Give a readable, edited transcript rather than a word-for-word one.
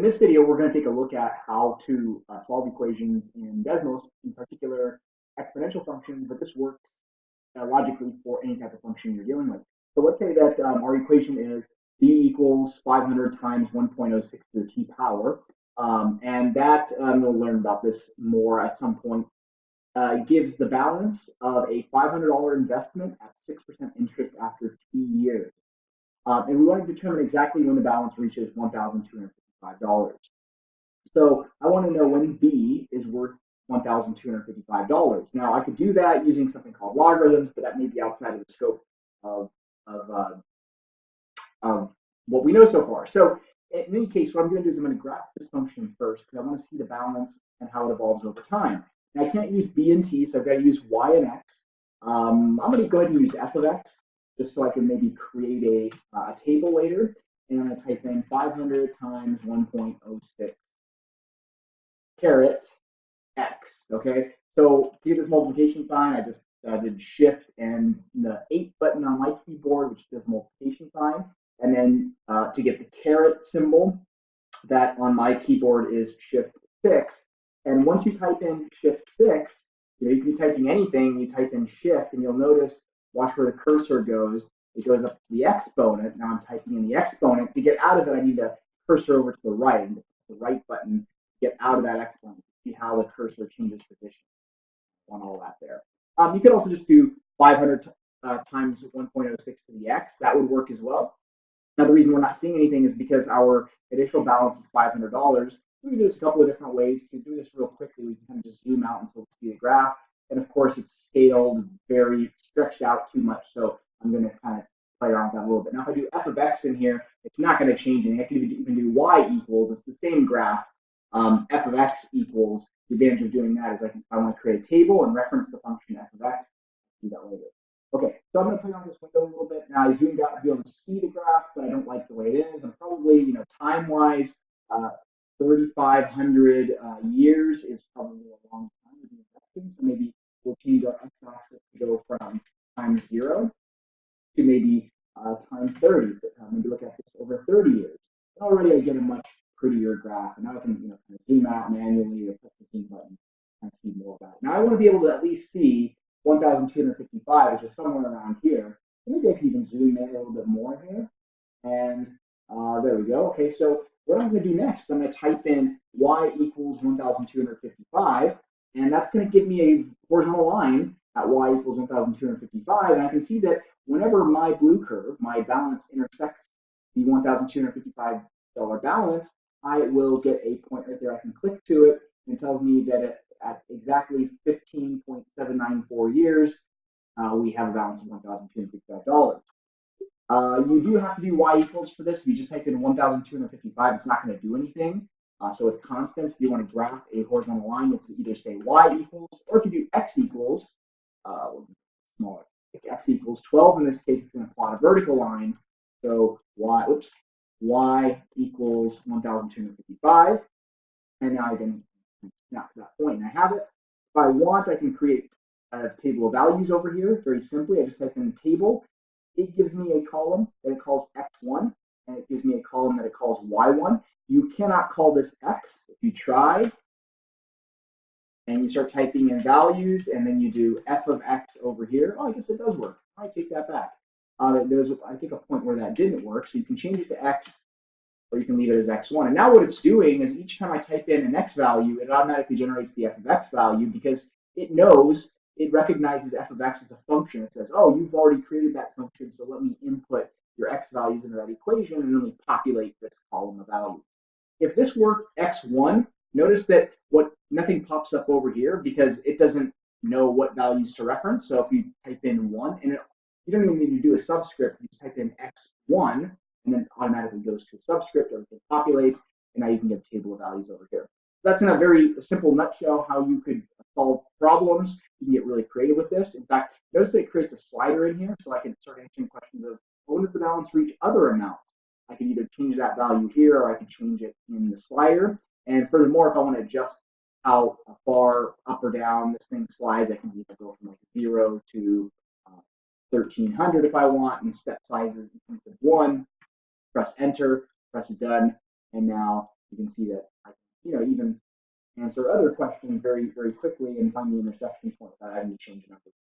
In this video, we're going to take a look at how to solve equations in Desmos, in particular exponential functions, but this works logically for any type of function you're dealing with. So let's say that our equation is b equals 500 times 1.06 to the t power, and that, we'll learn about this more at some point, gives the balance of a $500 investment at 6% interest after t years. And we want to determine exactly when the balance reaches $1,255. So I want to know when B is worth $1,255. Now I could do that using something called logarithms, but that may be outside of the scope of, of what we know so far. So in any case, what I'm going to do is I'm going to graph this function first because I want to see the balance and how it evolves over time. And I can't use B and T, so I've got to use Y and X. I'm going to go ahead and use f of X, just so I can maybe create a table later. And I'm going to type in 500 times 1.06 caret x, okay? So to get this multiplication sign, I just did shift and the 8 button on my keyboard, which does multiplication sign. And then to get the caret symbol, that on my keyboard is shift 6. And once you type in shift 6, you can be typing anything, you type in shift, and you'll notice, watch where the cursor goes. It goes up to the exponent. Now I'm typing in the exponent. To get out of it, I need to cursor over to the right, and the right button to get out of that exponent. See how the cursor changes position on all that there. You could also just do 500 times 1.06 to the x. That would work as well. Now the reason we're not seeing anything is because our initial balance is $500. We can do this a couple of different ways. To do this real quickly, we can kind of just zoom out until we see the graph. And of course, it's scaled very stretched out too much. So I'm going to kind of play around with that a little bit. Now, if I do f of x in here, it's not going to change anything. I can even do y equals. It's the same graph. F of x equals. The advantage of doing that is I want to create a table and reference the function f of x. I'll do that later. Okay, so I'm going to play around with this window a little bit. Now, I zoomed out to be able to see the graph, but I don't like the way it is. I'm probably, time-wise, 3,500 years is probably a long time to be investing. So maybe we'll change our x-axis to go from time 0 to maybe time 30. Maybe look at this over 30 years. And already I get a much prettier graph. And now I can kind of zoom out manually or press the zoom button and see more about it. Now I want to be able to at least see 1,255, which is somewhere around here. Maybe I can even zoom in a little bit more here. And there we go. Okay, so what I'm going to do next, I'm going to type in y equals 1,255, and that's going to give me a horizontal line at y equals 1,255, and I can see that whenever my blue curve, my balance, intersects the $1,255 balance, I will get a point right there. I can click to it, and it tells me that at exactly 15.794 years, we have a balance of $1,255. You do have to do y equals for this. If you just type in 1,255, it's not going to do anything. So with constants, if you want to graph a horizontal line, you have to either say y equals, or if you do x equals, smaller, x equals 12. In this case, it's going to plot a vertical line. So y equals 1,255. And now I can snap to that point, and I have it. If I want, I can create a table of values over here. Very simply, I just type in table. It gives me a column that it calls x1, and it gives me a column that it calls y1. You cannot call this x. If you try, and you start typing in values, and then you do f of x over here, I guess it does work. I take that back. There's, I think, a point where that didn't work, so you can change it to x, or you can leave it as x1. And now what it's doing is each time I type in an x value, it automatically generates the f of x value because it knows, it recognizes f of x as a function. It says, oh, you've already created that function, so let me input your x values into that equation and let me populate this column of values. If this were x1, notice that nothing pops up over here because it doesn't know what values to reference. So if you type in 1, and you don't even need to do a subscript, you just type in x1, and then it automatically goes to a subscript, everything populates, and now you can get a table of values over here. That's in a very simple nutshell how you could solve problems. You can get really creative with this. In fact, notice that it creates a slider in here, so I can start answering questions of, when does the balance reach other amounts? I can either change that value here, or I can change it in the slider. And furthermore, if I want to adjust how far up or down this thing slides, I can either go from like 0 to 1,300 if I want, and step sizes in terms of 1. Press enter, press done, and now you can see that I can, even answer other questions very, very quickly and find the intersection point without having to change numbers.